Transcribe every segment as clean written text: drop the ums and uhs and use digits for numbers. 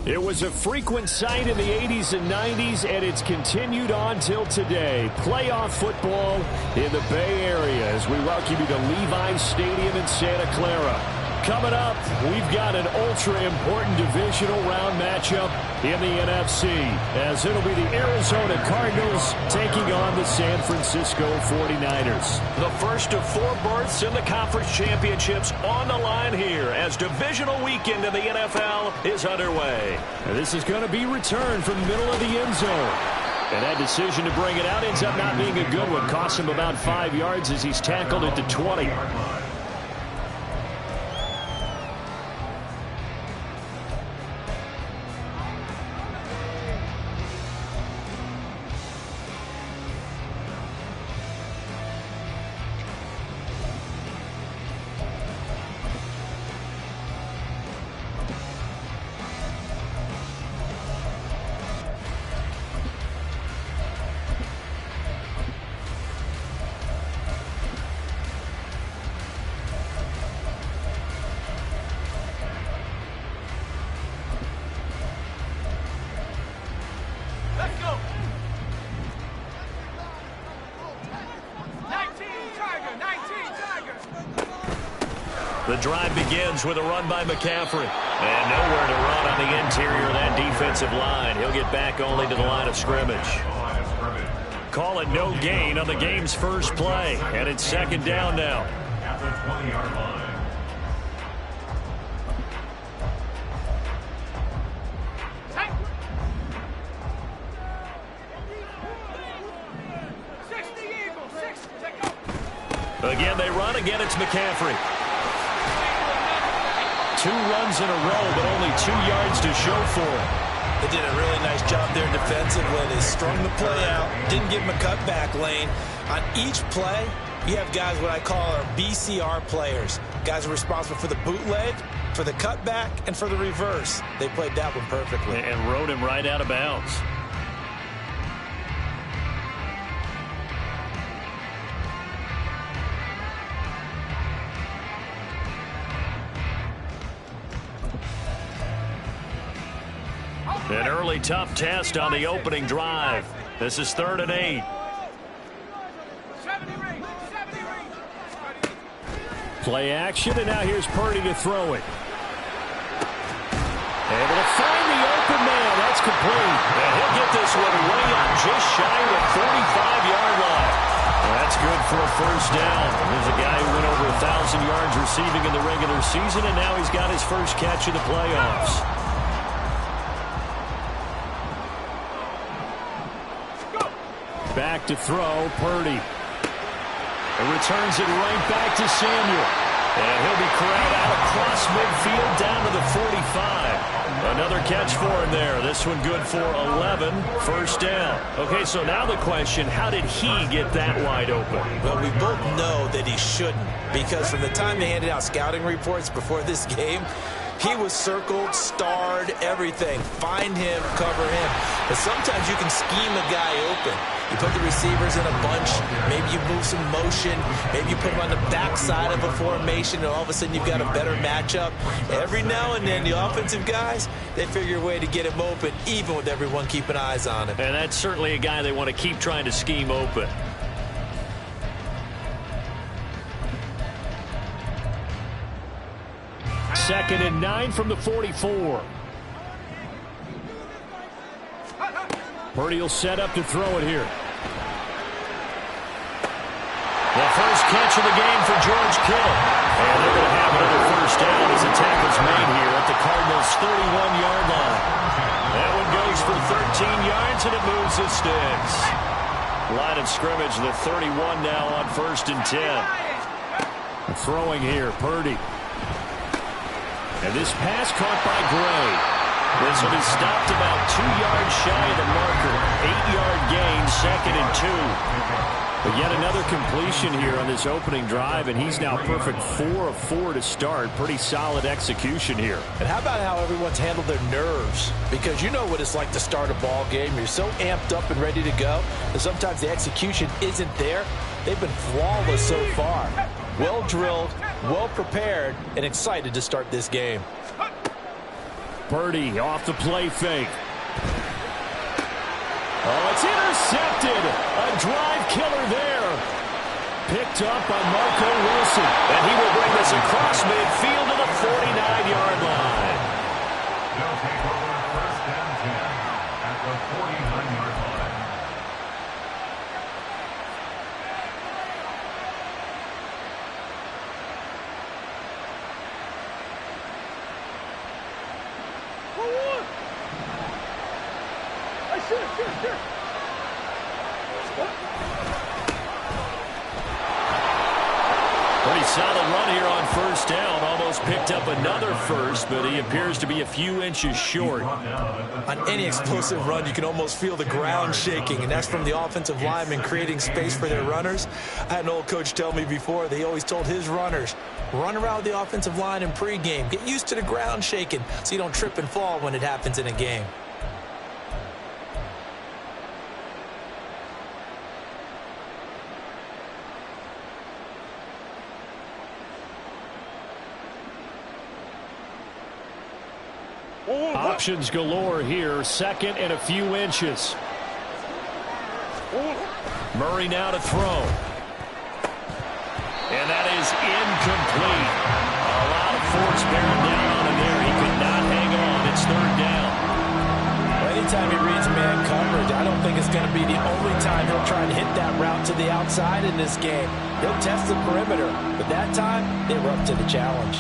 It was a frequent sight in the 80s and 90s, and it's continued on till today. Playoff football in the Bay Area as we welcome you to Levi's Stadium in Santa Clara. Coming up, we've got an ultra-important divisional round matchup in the NFC, as it'll be the Arizona Cardinals taking on the San Francisco 49ers. The first of 4 berths in the conference championships on the line here as divisional weekend in the NFL is underway. And this is going to be returned from the middle of the end zone. And that decision to bring it out ends up not being a good one. Costs him about 5 yards as he's tackled at the 20. The drive begins with a run by McCaffrey. And nowhere to run on the interior of that defensive line. He'll get back only to the line of scrimmage. Call it no gain on the game's first play. And it's second down now. At the 20-yard line. Again, they run. Again, it's McCaffrey. 2 runs in a row, but only 2 yards to show for it. They did a really nice job there defensively. They strung the play out, didn't give him a cutback lane. On each play, you have guys what I call our BCR players. Guys are responsible for the bootleg, for the cutback, and for the reverse. They played that one perfectly. And rode him right out of bounds. An early tough test on the opening drive. This is 3rd and 8. Play action, and now here's Purdy to throw it. Able to find the open man. That's complete. And he'll get this one way up just shy of the 45-yard line. That's good for a first down. There's a guy who went over 1,000 yards receiving in the regular season, and now he's got his first catch of the playoffs. Back to throw, Purdy. And returns it right back to Samuel. And he'll be corralled out across midfield down to the 45. Another catch for him there. This one good for 11. First down. Okay, so now the question, how did he get that wide open? Well, we both know that he shouldn't, because from the time they handed out scouting reports before this game, he was circled, starred, everything. Find him, cover him. But sometimes you can scheme a guy open. You put the receivers in a bunch. Maybe you move some motion. Maybe you put them on the backside of a formation, and all of a sudden you've got a better matchup. Every now and then, the offensive guys, they figure a way to get him open, even with everyone keeping eyes on him. And that's certainly a guy they want to keep trying to scheme open. Second and 9 from the 44. Purdy will set up to throw it here. The first catch of the game for George Kittle. And they're going to have another first down as the tackle's made here at the Cardinals' 31-yard line. That one goes for 13 yards, and it moves the sticks. Line of scrimmage, the 31 now on 1st and 10. Throwing here, Purdy. And this pass caught by Gray. This one is stopped about 2 yards shy of the marker. 8-yard gain, 2nd and 2. But yet another completion here on this opening drive, and he's now perfect 4 of 4 to start. Pretty solid execution here. And how about how everyone's handled their nerves? Because you know what it's like to start a ball game. You're so amped up and ready to go, and sometimes the execution isn't there. They've been flawless so far. Well drilled, well prepared, and excited to start this game. Birdie off the play fake. Oh, it's intercepted. A drive killer there. Picked up by Marco Wilson. And he will bring this across midfield to the 49-yard line. They'll take over first and 10 at the 49-yard line. Pretty solid run here on first down. Almost picked up another first, but he appears to be a few inches short. On any explosive run, you can almost feel the ground shaking, and that's from the offensive linemen creating space for their runners. I had an old coach tell me before, they always told his runners, run around the offensive line in pregame. Get used to the ground shaking so you don't trip and fall when it happens in a game. Options galore here. Second and a few inches. Murray now to throw. And that is incomplete. A lot of force bearing down on him there. He could not hang on. It's third down. Well, anytime he reads man coverage, I don't think it's going to be the only time he'll try to hit that route to the outside in this game. He'll test the perimeter, but that time they were up to the challenge.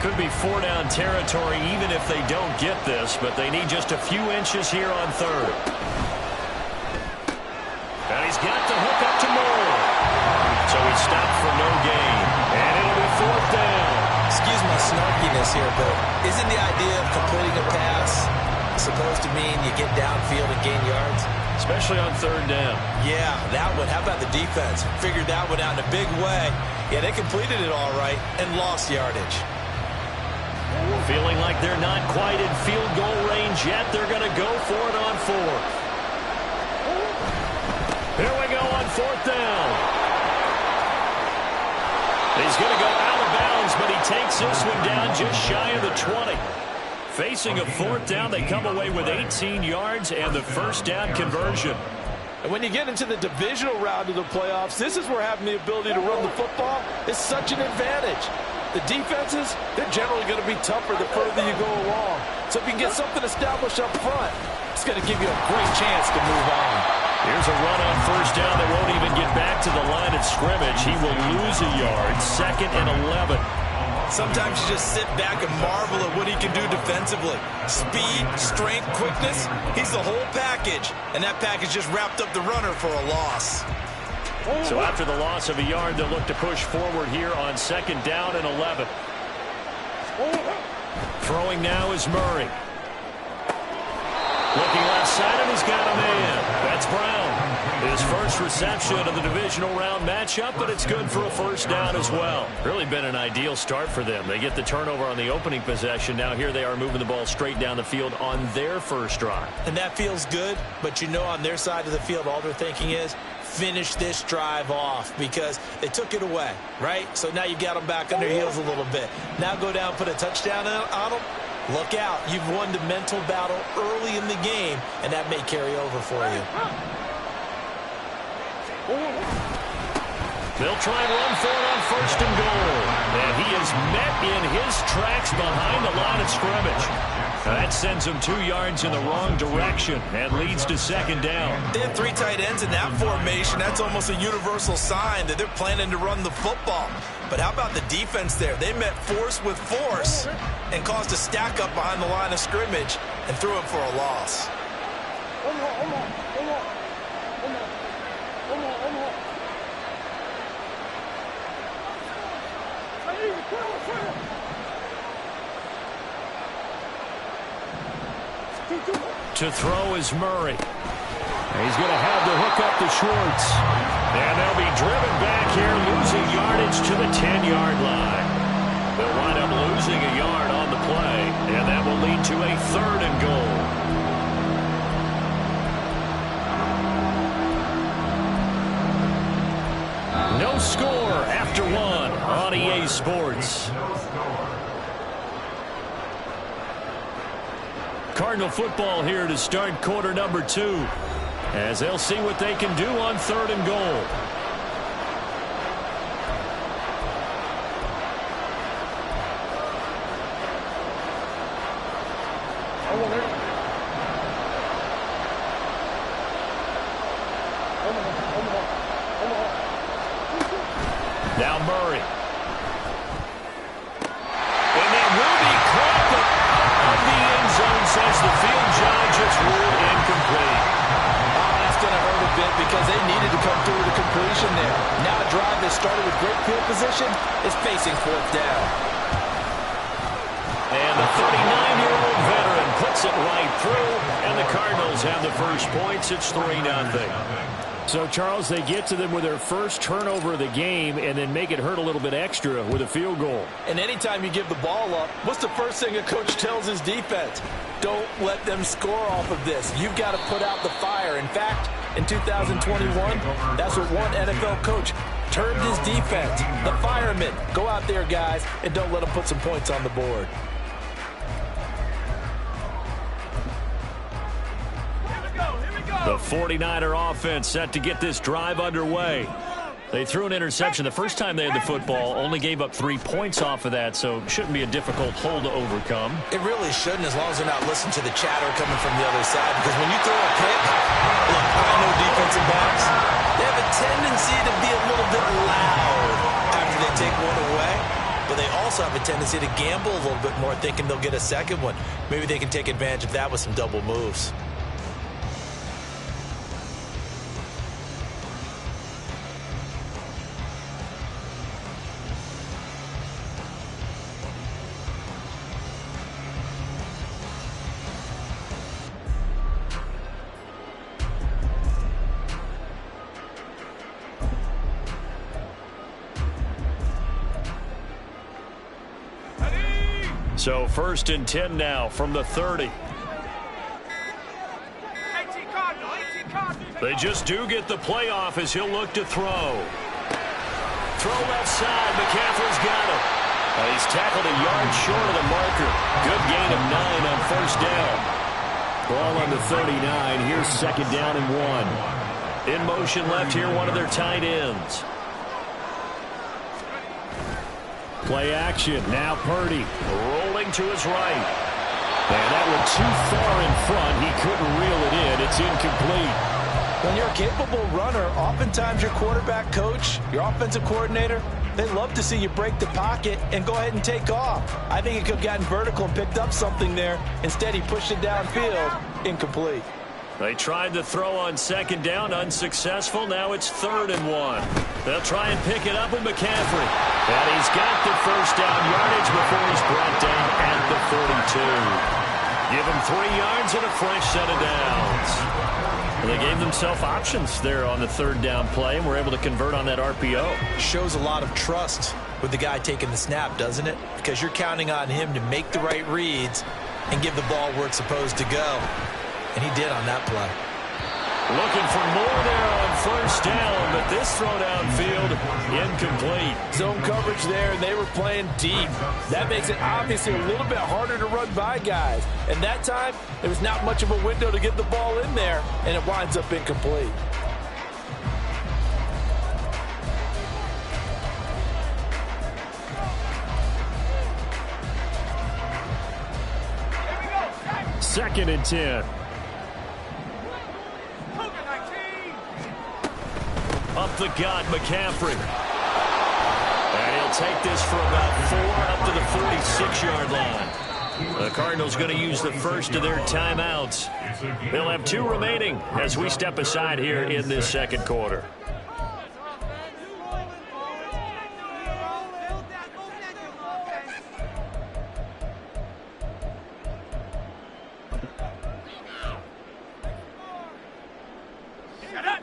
Could be four-down territory even if they don't get this, but they need just a few inches here on third. And he's got the hook up to Moore. So he stopped for no gain. And it'll be fourth down. Excuse my snarkiness here, but isn't the idea of completing a pass supposed to mean you get downfield and gain yards? Especially on third down. Yeah, that one. How about the defense? Figured that one out in a big way. Yeah, they completed it all right and lost yardage. Feeling like they're not quite in field goal range yet. They're going to go for it on fourth. Here we go on fourth down. He's going to go out of bounds, but he takes this one down just shy of the 20. Facing a fourth down, they come away with 18 yards and the first down conversion. And when you get into the divisional round of the playoffs, this is where having the ability to run the football is such an advantage. The defenses, they're generally going to be tougher the further you go along. So if you can get something established up front, it's going to give you a great chance to move on. Here's a run on first down that won't even get back to the line of scrimmage. He will lose a yard, 2nd and 11. Sometimes you just sit back and marvel at what he can do defensively. Speed, strength, quickness, he's the whole package. And that package just wrapped up the runner for a loss. So after the loss of a yard, they'll look to push forward here on 2nd down and 11. Throwing now is Murray. Looking left side, and he's got a man. That's Brown. His first reception of the divisional round matchup, but it's good for a first down as well. Really been an ideal start for them. They get the turnover on the opening possession. Now here they are moving the ball straight down the field on their first drive. And that feels good, but you know on their side of the field, all they're thinking is, finish this drive off because they took it away, right? So now you got them back on their heels a little bit. Now go down, put a touchdown on them. Look out. You've won the mental battle early in the game, and that may carry over for you. They'll try and run for it on 1st and goal. And he is met in his tracks behind the line of scrimmage. That sends him 2 yards in the wrong direction and leads to 2nd down. They have 3 tight ends in that formation. That's almost a universal sign that they're planning to run the football. But how about the defense there? They met force with force and caused a stack up behind the line of scrimmage and threw him for a loss. To throw is Murray. He's going to have the hook up to Schwartz. And they'll be driven back here, losing yardage to the 10-yard line. They'll wind up losing a yard on the play, and that will lead to a 3rd and goal. No score after 1 on EA Sports. Cardinal football here to start quarter number 2, as they'll see what they can do on 3rd and goal. Now Murray. And that will be caught of the end zone, says the field judge. It's ruled incomplete. Oh, that's going to hurt a bit because they needed to come through with a completion there. Now a drive that started with great field position is facing 4th down. And the 39-year-old veteran puts it right through, and the Cardinals have the first points. It's 3-0. So, Charles, they get to them with their first turnover of the game and then make it hurt a little bit extra with a field goal. And anytime you give the ball up, what's the first thing a coach tells his defense? Don't let them score off of this. You've got to put out the fire. In fact, in 2021, that's what one NFL coach termed his defense. The firemen. Go out there, guys, and don't let them put some points on the board. The 49er offense set to get this drive underway. They threw an interception the first time they had the football, only gave up 3 points off of that, so it shouldn't be a difficult hole to overcome. It really shouldn't, as long as they're not listening to the chatter coming from the other side, because when you throw a pick, look, I know defensive backs, they have a tendency to be a little bit loud after they take one away, but they also have a tendency to gamble a little bit more, thinking they'll get a second one. Maybe they can take advantage of that with some double moves. So 1st and 10 now from the 30. They just do get the playoff as he'll look to throw. Throw left side. McCaffrey's got him. He's tackled a yard short of the marker. Good gain of 9 on 1st down. Ball on the 39. Here's 2nd down and 1. In motion left here, one of their tight ends. Play action. Now Purdy. Rolling to his right. And that went too far in front. He couldn't reel it in. It's incomplete. When you're a capable runner, oftentimes your quarterback coach, your offensive coordinator, they love to see you break the pocket and go ahead and take off. I think he could have gotten vertical and picked up something there. Instead, he pushed it downfield. Incomplete. They tried to throw on 2nd down, unsuccessful. Now it's 3rd and 1. They'll try and pick it up with McCaffrey. And he's got the 1st down yardage before he's brought down at the 42. Give him 3 yards and a fresh set of downs. And they gave themselves options there on the 3rd down play and were able to convert on that RPO. Shows a lot of trust with the guy taking the snap, doesn't it? Because you're counting on him to make the right reads and give the ball where it's supposed to go. And he did on that play. Looking for more there on 1st down, but this throw downfield incomplete. Zone coverage there, and they were playing deep. That makes it obviously a little bit harder to run by guys. And that time, there was not much of a window to get the ball in there, and it winds up incomplete. Second and 10. Up the gut, McCaffrey. And he'll take this for about 4 up to the 46-yard line. The Cardinals going to use the first of their timeouts. They'll have 2 remaining as we step aside here in this 2nd quarter.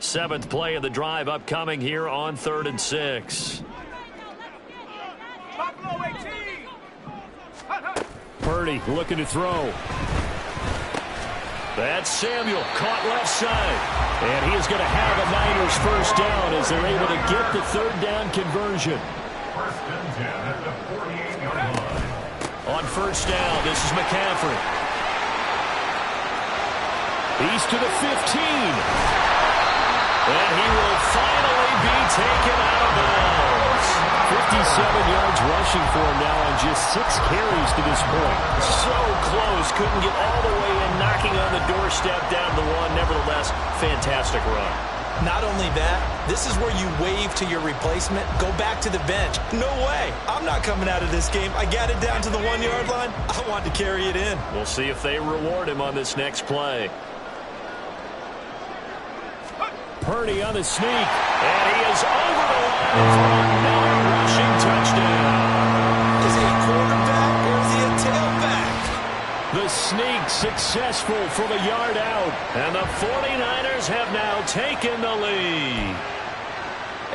7th play of the drive upcoming here on 3rd and 6. Purdy looking to throw. That's Samuel, caught left side. And he is going to have a Niners first down as they're able to get the 3rd down conversion. First and 10 at the 48-yard line. On first down, this is McCaffrey. He's to the 15. And he will finally be taken out of bounds. 57 yards rushing for him now on just 6 carries to this point. So close. Couldn't get all the way in, knocking on the doorstep down to the 1. Nevertheless, fantastic run. Not only that, this is where you wave to your replacement, go back to the bench. No way. I'm not coming out of this game. I got it down to the 1-yard line. I want to carry it in. We'll see if they reward him on this next play. Purdy on the sneak. And he is over the line for another rushing touchdown. Is he a quarterback or is he a tailback? The sneak successful from a yard out. And the 49ers have now taken the lead.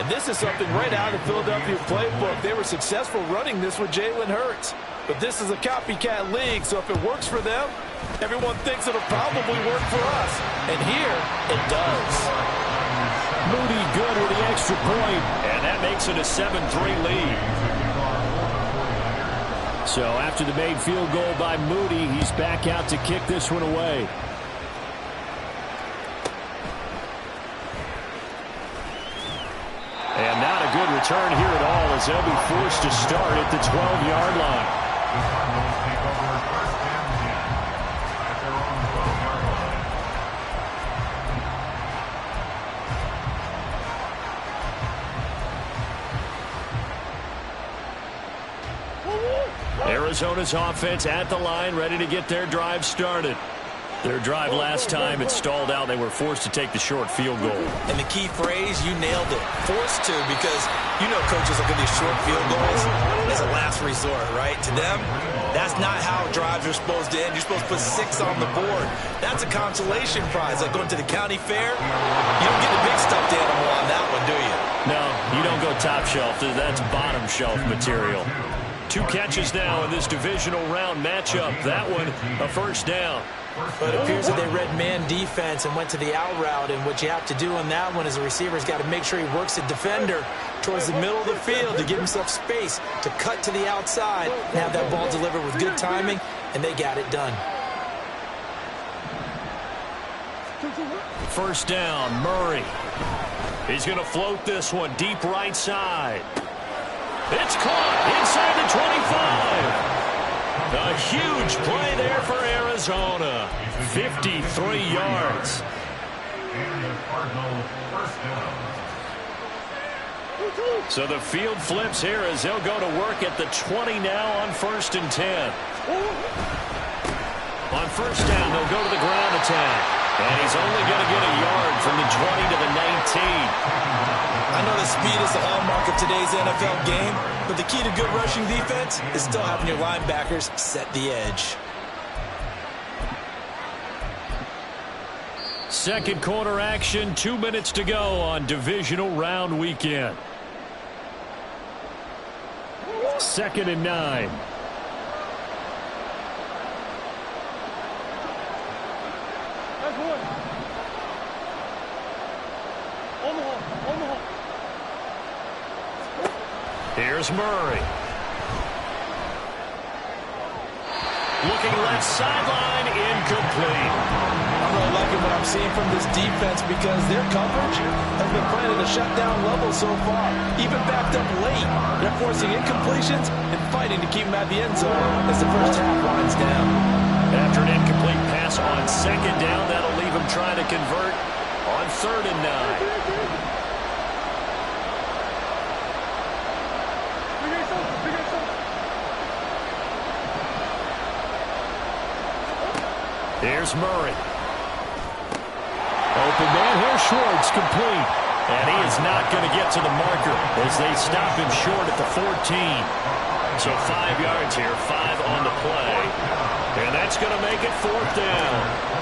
And this is something right out of the Philadelphia playbook. They were successful running this with Jalen Hurts. But this is a copycat league, so if it works for them, everyone thinks it'll probably work for us. And here, it does. Moody good with the extra point. And that makes it a 7-3 lead. So after the made field goal by Moody, he's back out to kick this one away. And not a good return here at all as they'll be forced to start at the 12-yard line. The Cardinals take over first and 10 at their own 12-yard line. Arizona's offense at the line, ready to get their drive started. Their drive last time, it stalled out. They were forced to take the short field goal. And the key phrase, you nailed it. Forced to, because you know coaches look at these short field goals as a last resort, right? To them, that's not how drives are supposed to end. You're supposed to put 6 on the board. That's a consolation prize, like going to the county fair. You don't get the big stuffed animal on that one, do you? No, you don't go top shelf. That's bottom shelf material. 2 catches now in this divisional round matchup. That one, a first down. But it appears that they read man defense and went to the out route. And what you have to do on that one is the receiver's got to make sure he works the defender towards the middle of the field to give himself space to cut to the outside and have that ball delivered with good timing, and they got it done. First down, Murray. He's going to float this one deep right side. It's caught inside the 25. A huge play there for Arizona. 53 yards. And the Cardinals first down. So the field flips here as they'll go to work at the 20 now on first and 10. On first down, they'll go to the ground attack. And he's only going to get a yard from the 20 to the 19. I know the speed is the hallmark of today's NFL game, but the key to good rushing defense is still having your linebackers set the edge. Second quarter action, 2 minutes to go on divisional round weekend. 2nd and 9. Here's Murray. Looking left sideline, incomplete. I'm really liking what I'm seeing from this defense because their coverage has been playing at a shutdown level so far. Even backed up late, they're forcing incompletions and fighting to keep them at the end zone as the first half winds down. After an incomplete pass on second down, that'll leave him trying to convert on 3rd and 9. Here's Murray. Open man here, Schwartz, complete. And he is not going to get to the marker as they stop him short at the 14. So 5 yards here, 5 on the play. And that's going to make it 4th down.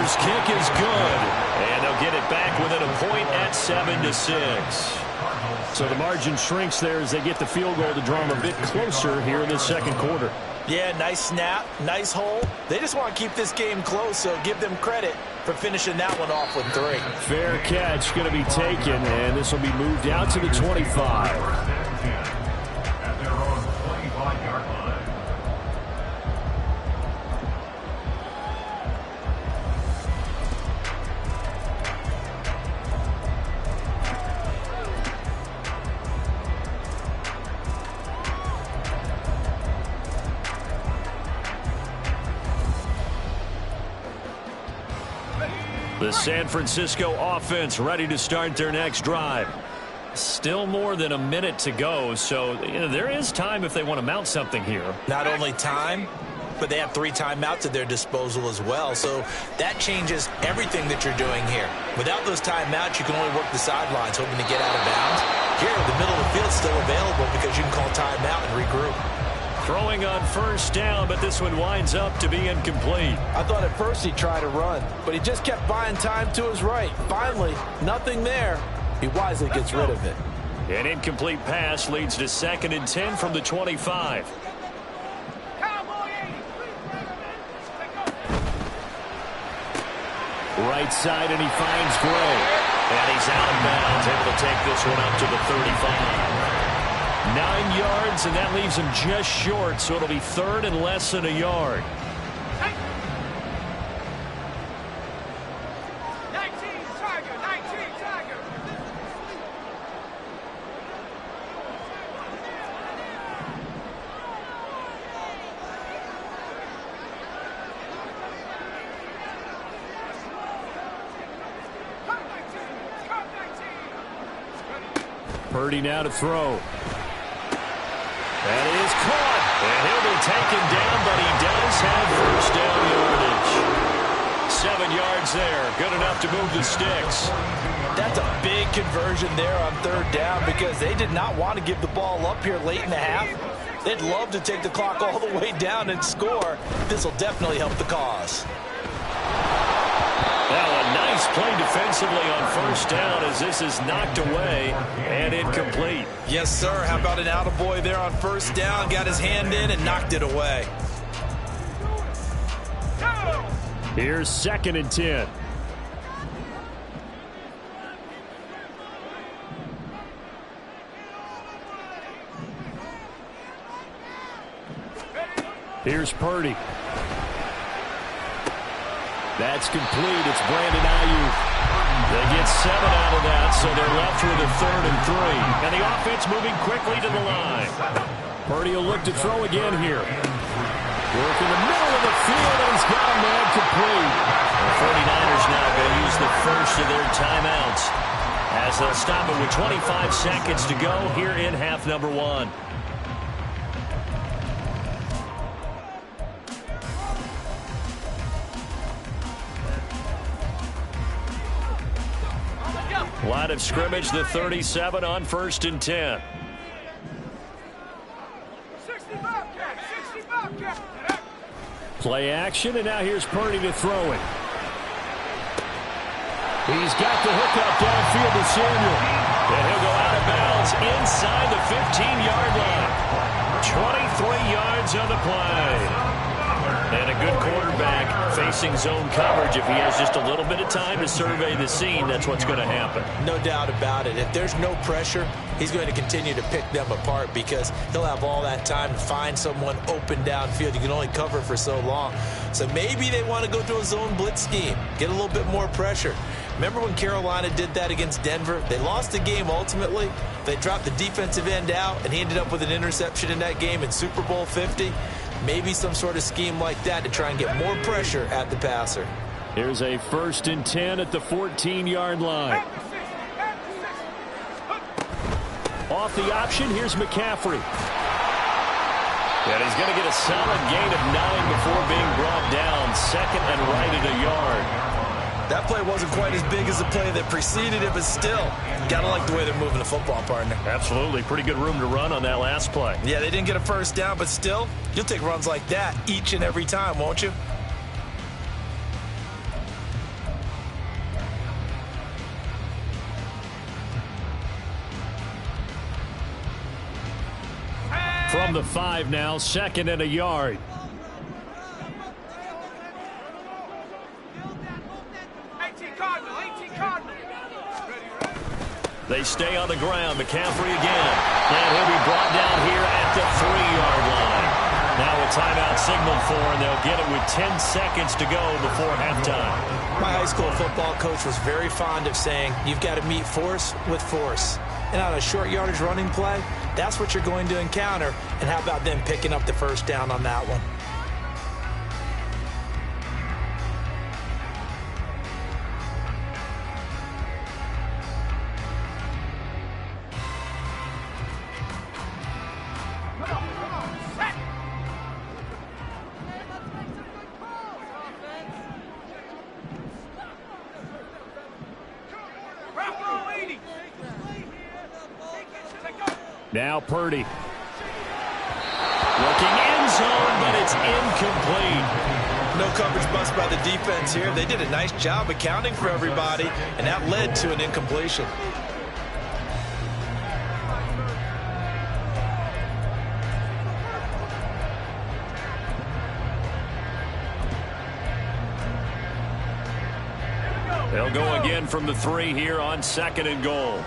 First kick is good. And they'll get it back within a point at 7-6. So the margin shrinks there as they get the field goal to draw them a bit closer here in the second quarter. Yeah, nice snap, nice hole. They just want to keep this game close, so give them credit for finishing that one off with 3. Fair catch going to be taken, and this will be moved out to the 25. At their own 25-yard line. The San Francisco offense ready to start their next drive. Still more than a minute to go, so there is time if they want to mount something here. Not only time, but they have 3 timeouts at their disposal as well. So that changes everything that you're doing here. Without those timeouts, you can only work the sidelines, hoping to get out of bounds. Here, the middle of the field is still available because you can call timeout and regroup. Throwing on first down, but this one winds up to be incomplete. I thought at first he'd try to run, but he just kept buying time to his right. Finally, nothing there. He wisely gets rid of it. An incomplete pass leads to 2nd and 10 from the 25. Right side, and he finds Gray. And he's out of bounds, able to take this one up to the 35. 9 yards, and that leaves him just short, so it'll be 3rd and less than a yard. 19 Tiger. Purdy now to throw. That is caught, and he'll be taken down, but he does have first down yardage. 7 yards there, good enough to move the sticks. That's a big conversion there on 3rd down because they did not want to give the ball up here late in the half. They'd love to take the clock all the way down and score. This will definitely help the cause. Now a nice play defensively on first down as this is knocked away and incomplete. Yes, sir. How about an attaboy there on first down? Got his hand in and knocked it away. Here's 2nd and 10. Here's Purdy. That's complete. It's Brandon Ayuk. They get 7 out of that, so they're left with a 3rd and 3. And the offense moving quickly to the line. Purdy will look to throw again here. Work in the middle of the field, and he's got a man complete. The 49ers now going to use the first of their timeouts as they'll stop it with 25 seconds to go here in half number 1. Line of scrimmage, the 37 on 1st and 10. 65 catch. Play action, and now here's Purdy to throw it. He's got the hook up downfield to Samuel. And he'll go out of bounds inside the 15-yard line. 23 yards on the play. And a good quarterback facing zone coverage. If he has just a little bit of time to survey the scene, that's what's going to happen. No doubt about it. If there's no pressure, he's going to continue to pick them apart because he'll have all that time to find someone open downfield. You can only cover for so long. So maybe they want to go to a zone blitz scheme, get a little bit more pressure. Remember when Carolina did that against Denver? They lost the game ultimately. They dropped the defensive end out, and he ended up with an interception in that game in Super Bowl 50. Maybe some sort of scheme like that to try and get more pressure at the passer. Here's a 1st and 10 at the 14-yard line. Off the option, here's McCaffrey. And he's going to get a solid gain of 9 before being brought down. 2nd and right at a yard. That play wasn't quite as big as the play that preceded it, but still, gotta like the way they're moving the football, partner. Absolutely. Pretty good room to run on that last play. Yeah, they didn't get a first down, but still, you'll take runs like that each and every time, won't you? the 5 now, 2nd and a yard. 18 Cardinal, 18 Cardinal. They stay on the ground. McCaffrey again. And he'll be brought down here at the 3-yard line. Now a timeout signaled for, and they'll get it with 10 seconds to go before halftime. My high school football coach was very fond of saying, you've got to meet force with force. And on a short yardage running play, that's what you're going to encounter. And how about them picking up the first down on that one? Now Purdy. Looking end zone, but it's incomplete. No coverage bust by the defense here. They did a nice job accounting for everybody, and that led to an incompletion. They'll go again from the 3 here on 2nd and goal.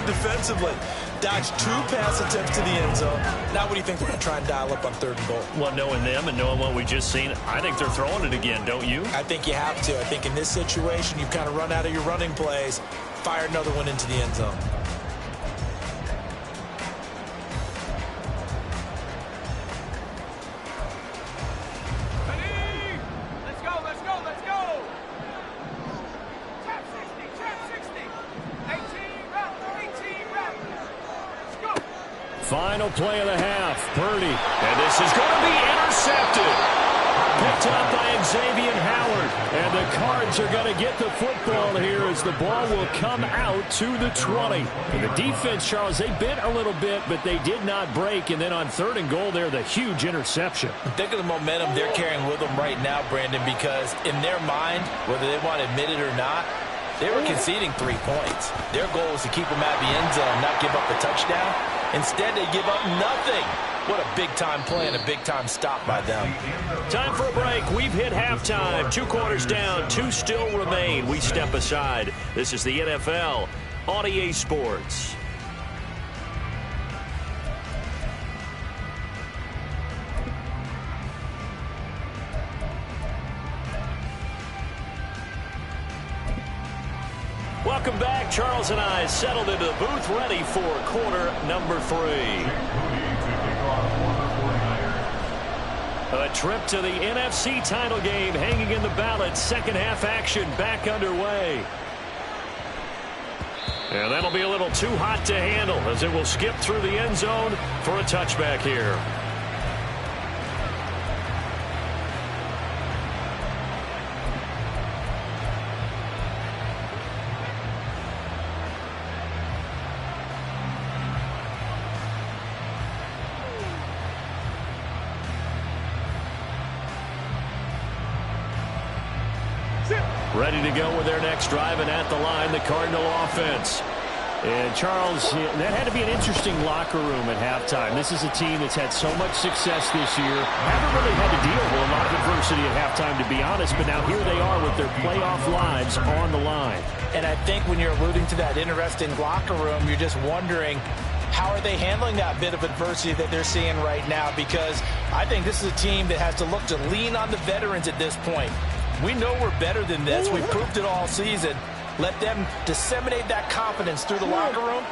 Defensively, dodged 2 pass attempts to the end zone. Now what do you think they're going to try and dial up on 3rd and goal? Well, knowing them and knowing what we just seen, I think they're throwing it again, don't you? I think you have to. I think in this situation, you kind of run out of your running plays, fire another one into the end zone. Final play of the half. Purdy. And this is going to be intercepted. Picked up by Xavier Howard. And the Cards are going to get the football here as the ball will come out to the 20. And the defense, Charles, they bent a little bit, but they did not break. And then on 3rd and goal there, the huge interception. Think of the momentum they're carrying with them right now, Brandon, because in their mind, whether they want to admit it or not, they were conceding 3 points. Their goal was to keep them out of the end zone, not give up a touchdown. Instead, they give up nothing. What a big-time play and a big-time stop by them. Time for a break. We've hit halftime. 2 quarters down, 2 still remain. We step aside. This is the NFL on EA Sports. Welcome back. Charles and I settled into the booth, ready for quarter number 3. A trip to the NFC title game hanging in the balance. Second half action back underway. And that'll be a little too hot to handle as it will skip through the end zone for a touchback here. Ready to go with their next drive, and at the line, the Cardinal offense. And, Charles, that had to be an interesting locker room at halftime. This is a team that's had so much success this year. Haven't really had to deal with a lot of adversity at halftime, to be honest, but now here they are with their playoff lives on the line. And I think when you're alluding to that interesting locker room, you're just wondering, how are they handling that bit of adversity that they're seeing right now? Because I think this is a team that has to look to lean on the veterans at this point. We know we're better than this. We've proved it all season. Let them disseminate that confidence through the locker room.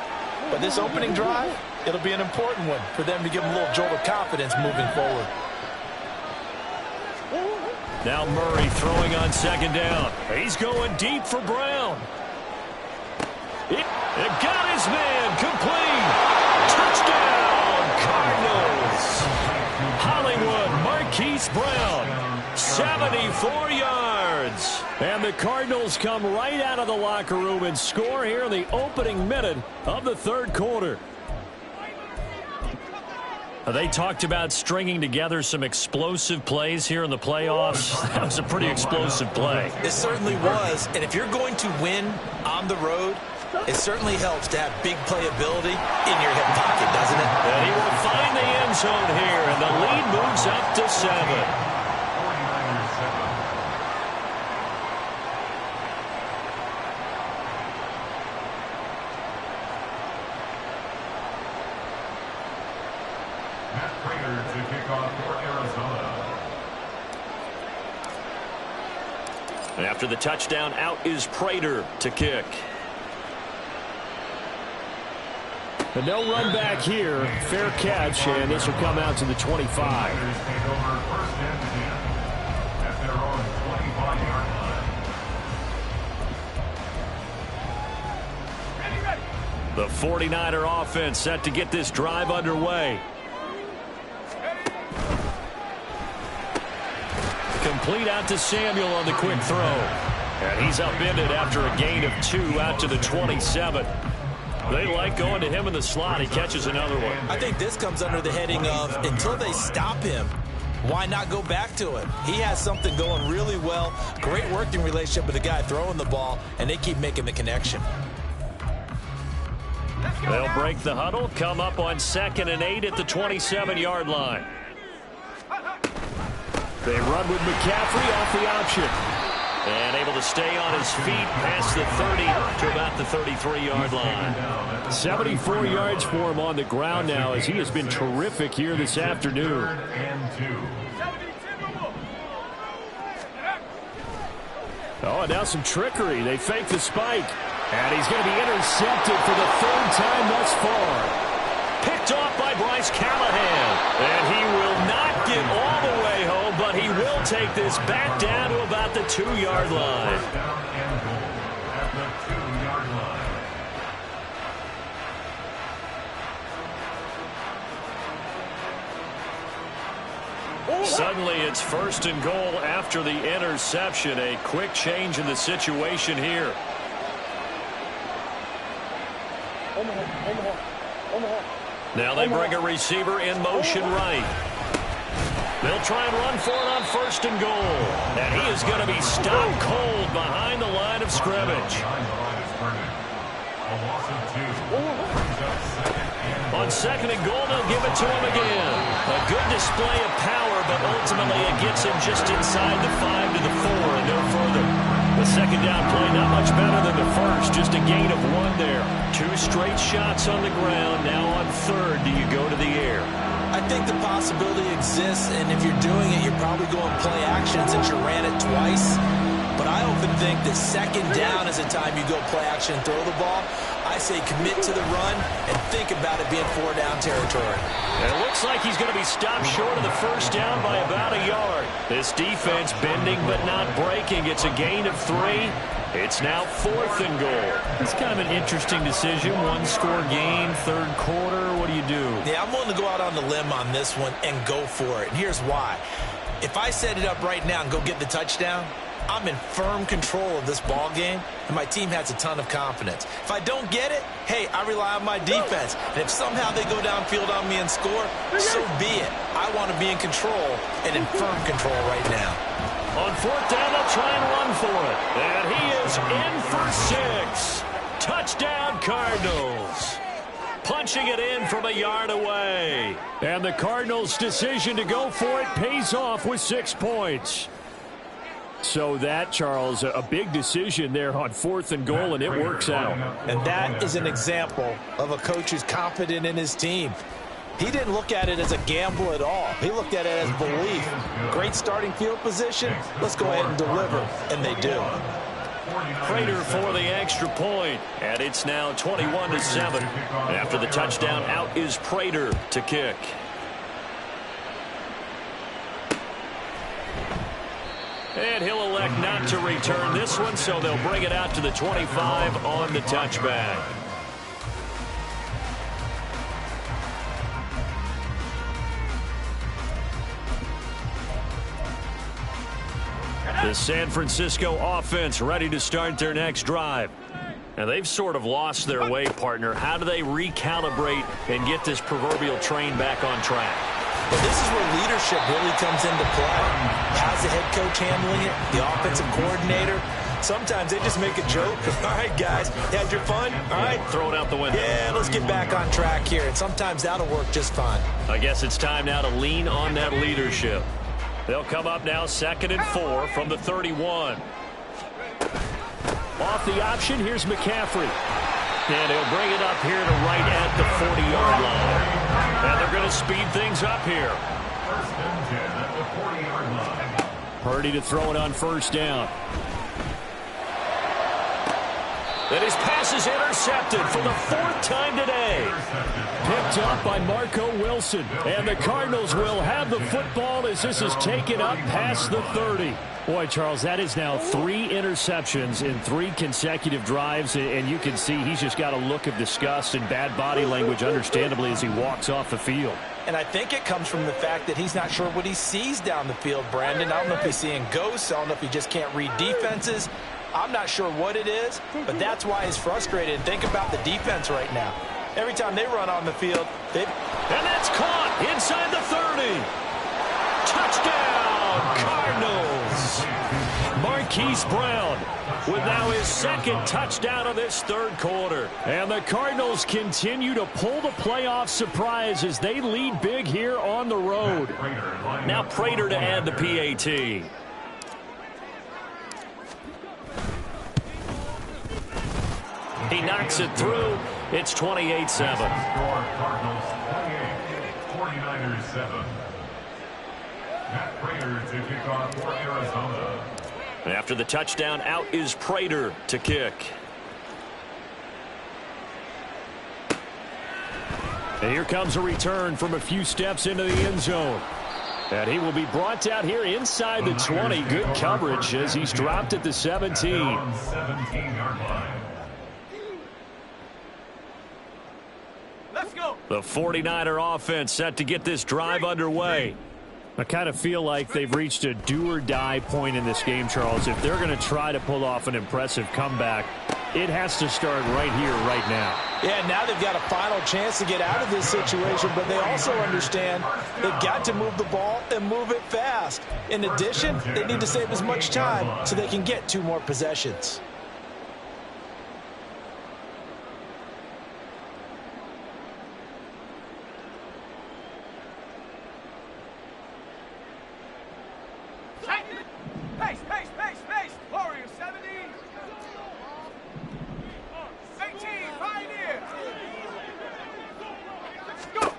But this opening drive, it'll be an important one for them to give them a little jolt of confidence moving forward. Now Murray throwing on 2nd down. He's going deep for Brown. It got his man complete. Touchdown, Cardinals. Hollywood Marquise Brown, 74 yards. And the Cardinals come right out of the locker room and score here in the opening minute of the third quarter. They talked about stringing together some explosive plays here in the playoffs. That was a pretty explosive play. It certainly was. And if you're going to win on the road, it certainly helps to have big playability in your hip pocket, doesn't it? And he will find the end zone here, and the lead moves up to 7. To kick off for Arizona. And after the touchdown, out is Prater to kick. And no run back here. Fair catch, and this will come out to the 25. Take over first and 10 at their own 25-yard line. The 49er offense set to get this drive underway. Complete out to Samuel on the quick throw. And he's upended after a gain of 2 out to the 27. They like going to him in the slot. He catches another one. I think this comes under the heading of until they stop him, why not go back to him? He has something going really well. Great working relationship with the guy throwing the ball, and they keep making the connection. They'll break the huddle, come up on 2nd and 8 at the 27-yard line. They run with McCaffrey off the option. And able to stay on his feet past the 30 to about the 33-yard line. 74 yards for him on the ground now as he has been terrific here this afternoon. Oh, and now some trickery. They fake the spike. And he's going to be intercepted for the 3rd time thus far. Picked off by Bryce Callahan. And he will not get all the way home, but he will take this back down to about the 2-yard line. First down and goal at the 2-yard line. Suddenly it's 1st and goal after the interception. A quick change in the situation here. Now they bring a receiver in motion right. They'll try and run for it on 1st and goal. And he is going to be stopped cold behind the line of scrimmage. On 2nd and goal, they'll give it to him again. A good display of power, but ultimately it gets him just inside the 5 to the 4 and no further. The 2nd down play not much better than the first, just a gain of 1 there. 2 straight shots on the ground. Now on 3rd, do you go to the air? I think the possibility exists, and if you're doing it, you're probably going play action since you ran it twice. But I often think that 2nd down is the time you go play action and throw the ball. I say commit to the run and think about it being 4-down territory. And it looks like he's going to be stopped short of the 1st down by about a yard. This defense bending but not breaking. It's a gain of 3. It's now 4th and goal. It's kind of an interesting decision. 1-score game, 3rd quarter. What do you do? Yeah, I'm willing to go out on the limb on this one and go for it. And here's why. If I set it up right now and go get the touchdown, I'm in firm control of this ball game, and my team has a ton of confidence. If I don't get it, hey, I rely on my defense. And if somehow they go downfield on me and score, so be it. I want to be in control and in firm control right now. On 4th down, they'll try and run for it. And he is in for 6. Touchdown, Cardinals. Punching it in from a yard away. And the Cardinals' decision to go for it pays off with 6 points. So that, Charles, a big decision there on 4th and goal, and it works out. And that is an example of a coach who's confident in his team. He didn't look at it as a gamble at all. He looked at it as belief. Great starting field position. Let's go ahead and deliver. And they do. Prater for the extra point. And it's now 21-7. After the touchdown, out is Prater to kick. And he'll elect not to return this one, so they'll bring it out to the 25 on the touchback. The San Francisco offense ready to start their next drive. Now, they've sort of lost their way, partner. How do they recalibrate and get this proverbial train back on track? Well, this is where leadership really comes into play. How's the head coach handling it? The offensive coordinator? Sometimes they just make a joke. All right, guys, you had your fun? All right. Throw it out the window. Yeah, let's get back on track here. And sometimes that'll work just fine. I guess it's time now to lean on that leadership. They'll come up now 2nd and 4 from the 31. Off the option, here's McCaffrey. And he'll bring it up here to right at the 40-yard line. And they're going to speed things up here. 1st and 10 at the 40-yard line. Purdy to throw it on 1st down. And his pass is intercepted for the 4th time today. Picked up by Marco Wilson. And the Cardinals will have the football as this is taken up past the 30. Boy, Charles, that is now 3 interceptions in 3 consecutive drives. And you can see he's just got a look of disgust and bad body language, understandably, as he walks off the field. And I think it comes from the fact that he's not sure what he sees down the field, Brandon. I don't know if he's seeing ghosts. I don't know if he just can't read defenses. I'm not sure what it is, but that's why he's frustrated. Think about the defense right now. Every time they run on the field, and that's caught inside the 30. Touchdown, Cardinals. Marquise Brown with now his 2nd touchdown of this 3rd quarter. And the Cardinals continue to pull the playoff surprise as they lead big here on the road. Now Prater to add the PAT. He knocks it through. It's 28-7. Cardinals 28, 49ers 7. Matt Prater to kick off for Arizona. After the touchdown, out is Prater to kick. And here comes a return from a few steps into the end zone. And he will be brought down here inside the 20. Good coverage as he's dropped at the 17. 17-yard line. Let's go. The 49er offense set to get this drive underway. I kind of feel like they've reached a do-or-die point in this game, Charles. If they're going to try to pull off an impressive comeback, it has to start right here, right now. Yeah, now they've got a final chance to get out of this situation, but they also understand they've got to move the ball and move it fast. In addition, they need to save as much time so they can get 2 more possessions. Pace. Warriors 70. 18, Pioneers. Let's go.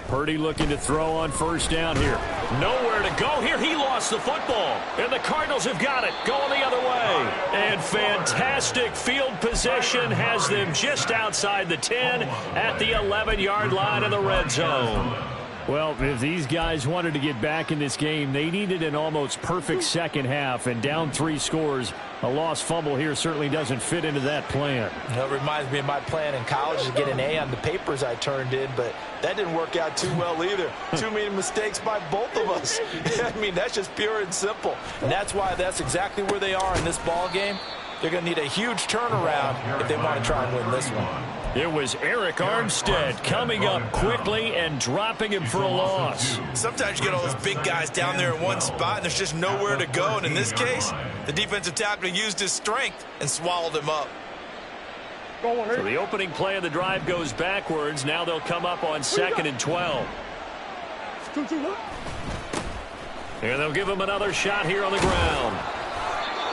Purdy looking to throw on 1st down here. Nowhere to go here. He lost the football. And the Cardinals have got it. Going the other way. And fantastic field position has them just outside the 10 at the 11-yard line in the red zone. Well, if these guys wanted to get back in this game, they needed an almost perfect 2nd half, and down 3 scores. A lost fumble here certainly doesn't fit into that plan. It reminds me of my plan in college to get an A on the papers I turned in, but that didn't work out too well either. Too many mistakes by both of us. I mean, that's just pure and simple. And that's why that's exactly where they are in this ball game. They're going to need a huge turnaround if they want to try and win this one. It was Eric Armstead coming up quickly and dropping him for a loss. Sometimes you get all those big guys down there in one spot, and there's just nowhere to go. And in this case, the defensive tackle used his strength and swallowed him up. So the opening play of the drive goes backwards. Now they'll come up on 2nd and 12. And they'll give him another shot here on the ground.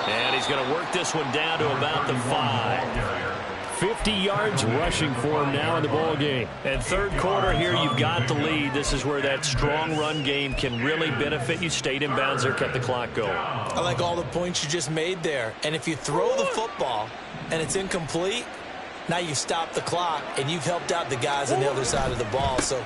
And he's going to work this one down to about the 5. 50 yards rushing for him now in the ball game. And 3rd quarter here, you've got the lead. This is where that strong run game can really benefit you. Stayed in bounds there, kept the clock going. I like all the points you just made there. And if you throw the football and it's incomplete, now you stop the clock and you've helped out the guys on the other side of the ball. So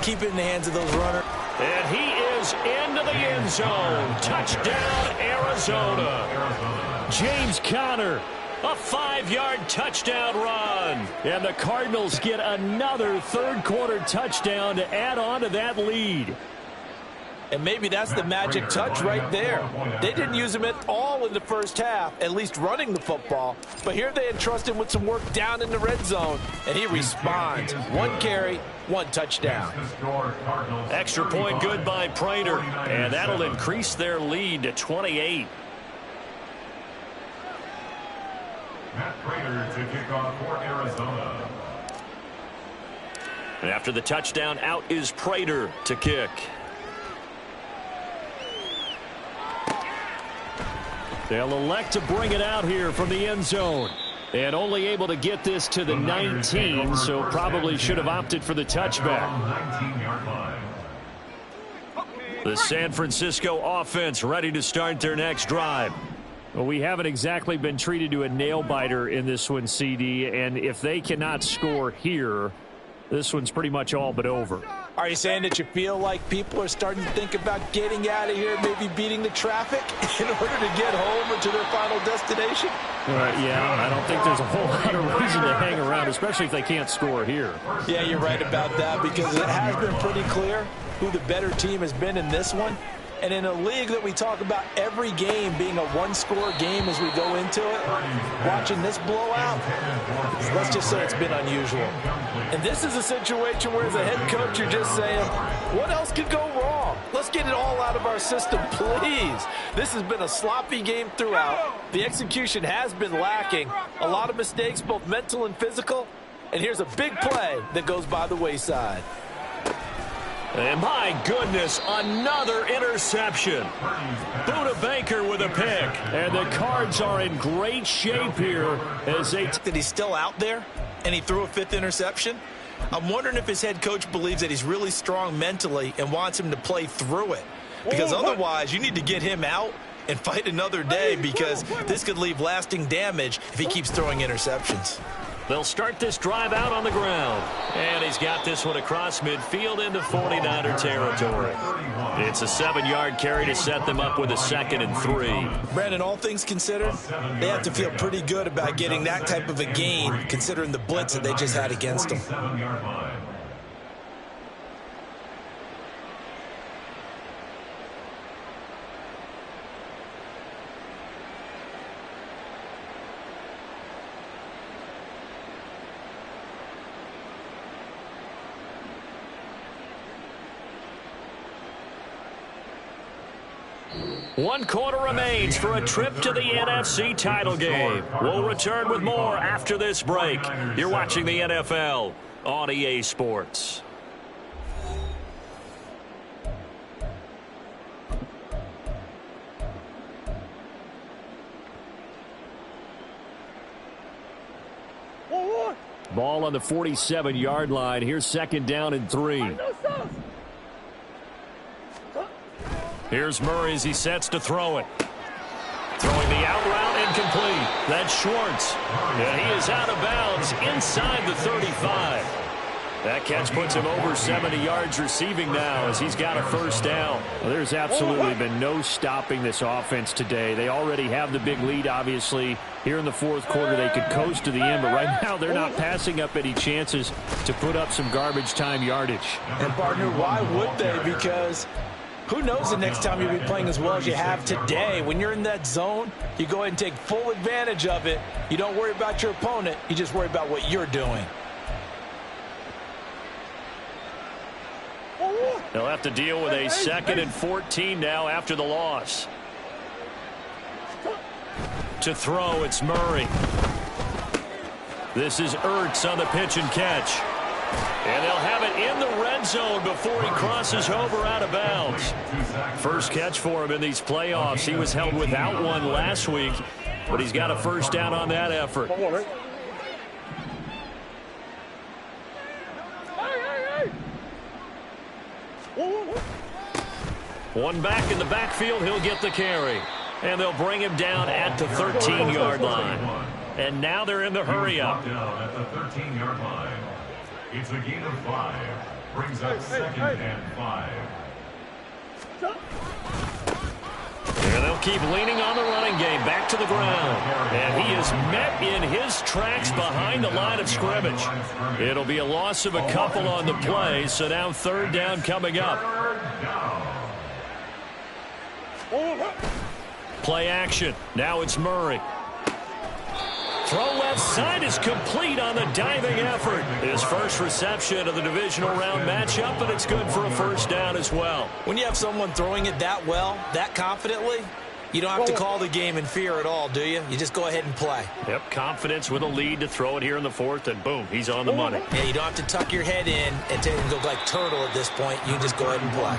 keep it in the hands of those runners. And he is into the end zone. Touchdown, Arizona. James Conner. A 5-yard touchdown run. And the Cardinals get another 3rd quarter touchdown to add on to that lead. And maybe that's the magic touch right there. They didn't use him at all in the first half, at least running the football. But here they entrust him with some work down in the red zone, and he responds. 1 carry, 1 touchdown. Extra point good by Prater, and that'll increase their lead to 28. Matt Prater to kick off for Arizona. And after the touchdown, out is Prater to kick. They'll elect to bring it out here from the end zone. And only able to get this to the 19, so probably should have opted for the touchback. The San Francisco offense ready to start their next drive. Well, we haven't exactly been treated to a nail-biter in this one, CD, and if they cannot score here, this one's pretty much all but over. Are you saying that you feel like people are starting to think about getting out of here, maybe beating the traffic in order to get home or to their final destination? Yeah, I don't think there's a whole lot of reason to hang around, especially if they can't score here. Yeah, you're right about that, because it has been pretty clear who the better team has been in this one. And in a league that we talk about every game being a one-score game as we go into it, watching this blowout, let's just say it's been unusual. And this is a situation where as a head coach, you're just saying, what else could go wrong? Let's get it all out of our system, please. This has been a sloppy game throughout. The execution has been lacking. A lot of mistakes, both mental and physical. And here's a big play that goes by the wayside. And my goodness, another interception. Buda Baker with a pick. And the Cards are in great shape here as they... That he's still out there and he threw a 5th interception. I'm wondering if his head coach believes that he's really strong mentally and wants him to play through it. Because otherwise, you need to get him out and fight another day, because this could leave lasting damage if he keeps throwing interceptions. They'll start this drive out on the ground. And he's got this one across midfield into 49er territory. It's a 7-yard carry to set them up with a 2nd and 3. Brandon, all things considered, they have to feel pretty good about getting that type of a gain, considering the blitz that they just had against them. One quarter remains for a trip to the NFC title game. We'll return with more after this break. You're watching the NFL on EA Sports. Ball on the 47-yard line. Here's 2nd down and 3. Here's Murray as he sets to throw it. Throwing the out route incomplete. That's Schwartz. And he is out of bounds inside the 35. That catch puts him over 70 yards receiving now as he's got a 1st down. Well, there's absolutely been no stopping this offense today. They already have the big lead, obviously. Here in the 4th quarter, they could coast to the end, but right now they're not passing up any chances to put up some garbage time yardage. And, partner, why would they? Because who knows the next time you'll be playing as well as you have today. When you're in that zone, you go ahead and take full advantage of it. You don't worry about your opponent. You just worry about what you're doing. They'll have to deal with a 2nd and 14 now after the loss. To throw, it's Murray. This is Ertz on the pitch and catch. And they'll have it in the red zone before he crosses over out of bounds. First catch for him in these playoffs. He was held without one last week, but he's got a 1st down on that effort. One back in the backfield, he'll get the carry. And they'll bring him down at the 13-yard line. And now they're in the hurry-up. At the 13-yard line. It's a gain of 5. Brings up 2nd and 5. And they'll keep leaning on the running game. Back to the ground. And he is met in his tracks behind the line of scrimmage. It'll be a loss of a couple on the play. So now 3rd down coming up. Play action. Now it's Murray. Throw left side is complete on the diving effort. His first reception of the divisional round matchup, and it's good for a first down as well. When you have someone throwing it that well, that confidently, you don't have to call the game in fear at all, do you? You just go ahead and play. Yep, confidence with a lead to throw it here in the fourth, and boom, he's on the money. Yeah, you don't have to tuck your head in and go like turtle at this point. You can just go ahead and play.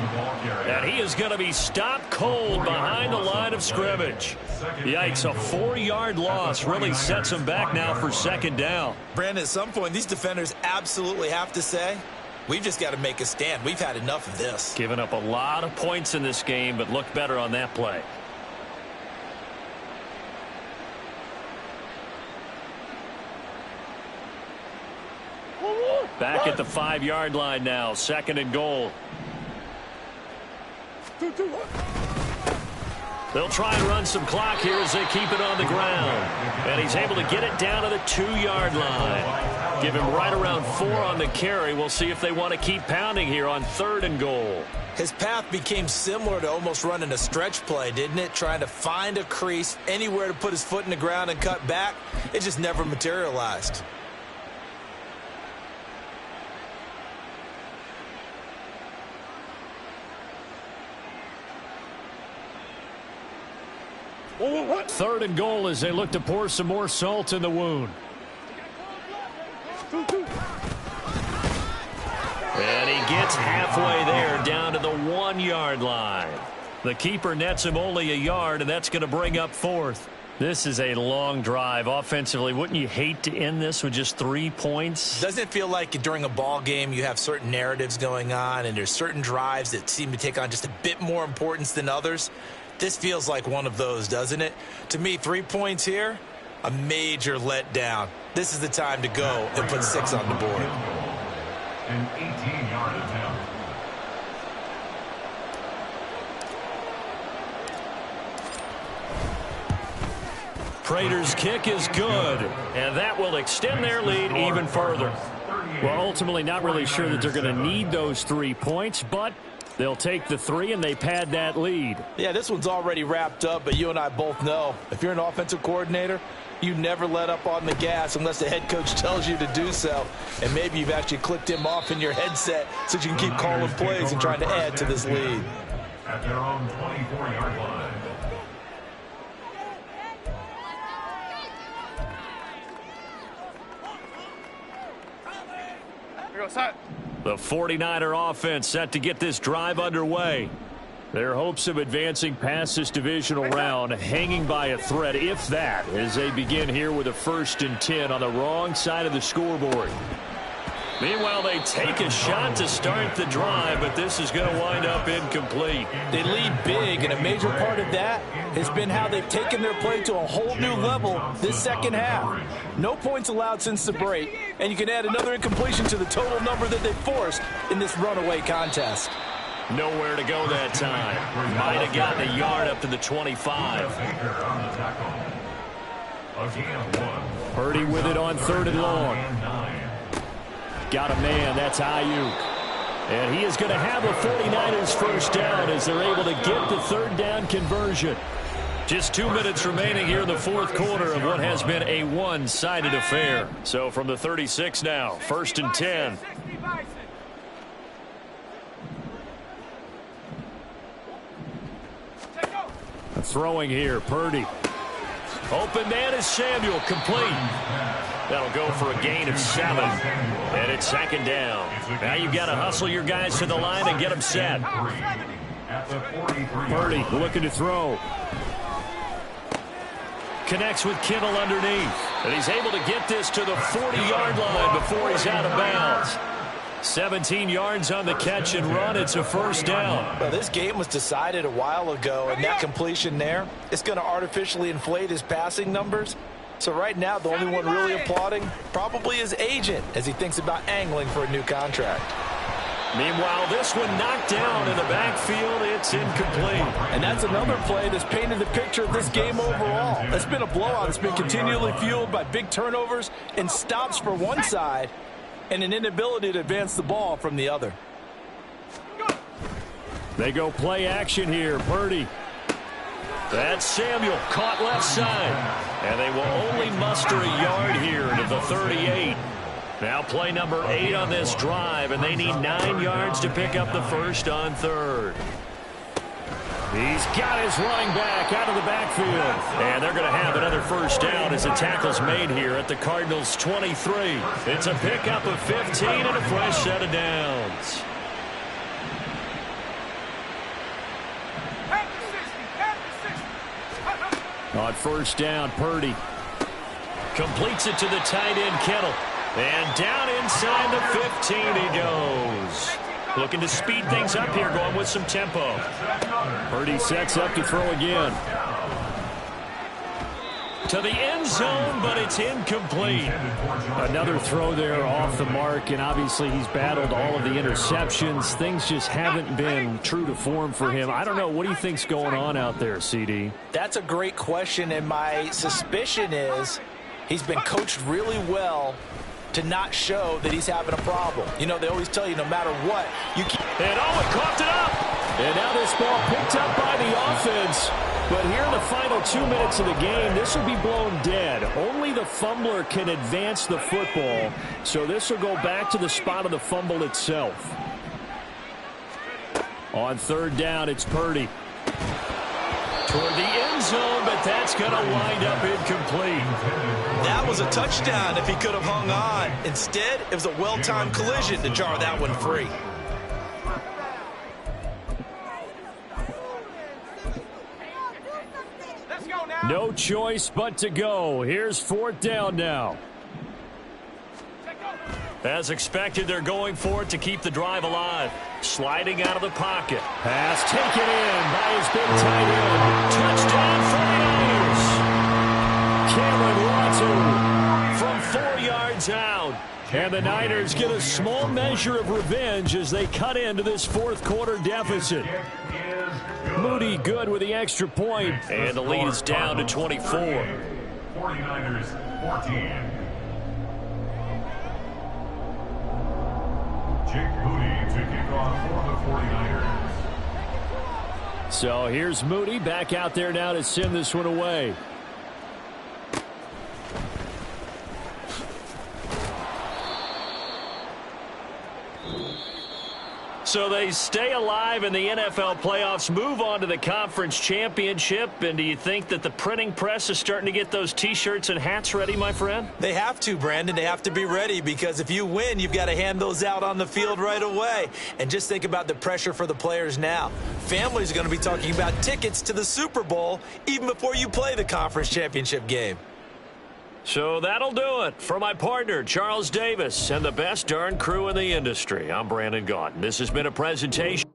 And he is going to be stopped cold behind the line of scrimmage. Yikes, a 4-yard loss really sets him back now for second down. Brandon, at some point, these defenders absolutely have to say, we've just got to make a stand. We've had enough of this. Giving up a lot of points in this game, but looked better on that play. Back at the 5-yard line now, second and goal. They'll try and run some clock here as they keep it on the ground. And he's able to get it down to the 2-yard line. Give him right around 4 on the carry. We'll see if they want to keep pounding here on third and goal. His path became similar to almost running a stretch play, didn't it? Trying to find a crease, anywhere to put his foot in the ground and cut back. It just never materialized. Third and goal as they look to pour some more salt in the wound. And he gets halfway there down to the 1-yard line. The keeper nets him only a yard, and that's going to bring up fourth. This is a long drive offensively. Wouldn't you hate to end this with just 3 points? Doesn't it feel like during a ball game you have certain narratives going on and there's certain drives that seem to take on just a bit more importance than others? This feels like one of those, doesn't it? To me, 3 points here, a major letdown. This is the time to go and put 6 on the board. An 18-yard attempt. Prater's kick is good, and that will extend their lead even further. Well, ultimately not really sure that they're going to need those 3 points, but they'll take the 3 and they pad that lead. Yeah, this one's already wrapped up, but you and I both know if you're an offensive coordinator, you never let up on the gas unless the head coach tells you to do so. And maybe you've actually clicked him off in your headset so you can keep calling plays and trying to add to this lead. At their own 24-yard line. Here goes set. The 49er offense set to get this drive underway. Their hopes of advancing past this divisional round hanging by a thread, if that, as they begin here with a 1st and 10 on the wrong side of the scoreboard. Meanwhile, they take a shot to start the drive, but this is going to wind up incomplete. They lead big, and a major part of that has been how they've taken their play to a whole new level this second half. No points allowed since the break, and you can add another incompletion to the total number that they forced in this runaway contest. Nowhere to go that time. Might have gotten a yard up to the 25. Purdy with it on 3rd and long. Got a man, that's Ayuk. And he is going to have a 49ers first down as they're able to get the 3rd down conversion. Just 2 minutes remaining here in the 4th quarter of what has been a one-sided affair. So from the 36 now, 1st and 10. Throwing here, Purdy. Open man is Samuel, complete. That'll go for a gain of 7. And it's 2nd down. Now you've got to hustle your guys to the line and get them set. Purdy looking to throw. Connects with Kittle underneath. And he's able to get this to the 40-yard line before he's out of bounds. 17 yards on the catch and run. It's a first down. Well, this game was decided a while ago, and that completion there, it's going to artificially inflate his passing numbers. So right now, the only one really applauding probably his agent as he thinks about angling for a new contract. Meanwhile, this one knocked down in the backfield. It's incomplete. And that's another play that's painted the picture of this game overall. It's been a blowout. It's been continually fueled by big turnovers and stops for one side and an inability to advance the ball from the other. They go play action here. Purdy That's Samuel, caught left side. And they will only muster a yard here to the 38. Now play number 8 on this drive, and they need 9 yards to pick up the first on third. He's got his running back out of the backfield. And they're going to have another first down as a tackle's made here at the Cardinals' 23. It's a pickup of 15 and a fresh set of downs. On first down, Purdy completes it to the tight end, Kittle. And down inside the 15 he goes. Looking to speed things up here, going with some tempo. Purdy sets up to throw again. To the end zone, but it's incomplete. Another throw there off the mark, and obviously he's battled all of the interceptions. Things just haven't been true to form for him. I don't know. What do you think's going on out there, CD? That's a great question, and my suspicion is he's been coached really well to not show that he's having a problem. You know, they always tell you no matter what, you keep... And Owen coughed it up. And now this ball picked up by the offense. But here in the final 2 minutes of the game, this will be blown dead. Only the fumbler can advance the football. So this will go back to the spot of the fumble itself. On third down, it's Purdy. Toward the end zone, but that's going to wind up incomplete. That was a touchdown if he could have hung on. Instead, it was a well-timed collision to jar that one free. No choice but to go. Here's fourth down now. As expected, they're going for it to keep the drive alive. Sliding out of the pocket. Pass taken in by his big tight end. Touchdown 49ers. Cameron Latu from 4 yards out. And the Niners get a small measure of revenge as they cut into this fourth quarter deficit. Moody good with the extra point. And the lead is down to 24. 49ers 14. Jake Moody to kick off for the 49ers. So here's Moody back out there now to send this one away. So they stay alive in the NFL playoffs, move on to the conference championship. And do you think that the printing press is starting to get those T-shirts and hats ready, my friend? They have to, Brandon. They have to be ready because if you win, you've got to hand those out on the field right away. And just think about the pressure for the players now. Families are going to be talking about tickets to the Super Bowl even before you play the conference championship game. So that'll do it. For my partner, Charles Davis, and the best darn crew in the industry, I'm Brandon Gaudin. This has been a presentation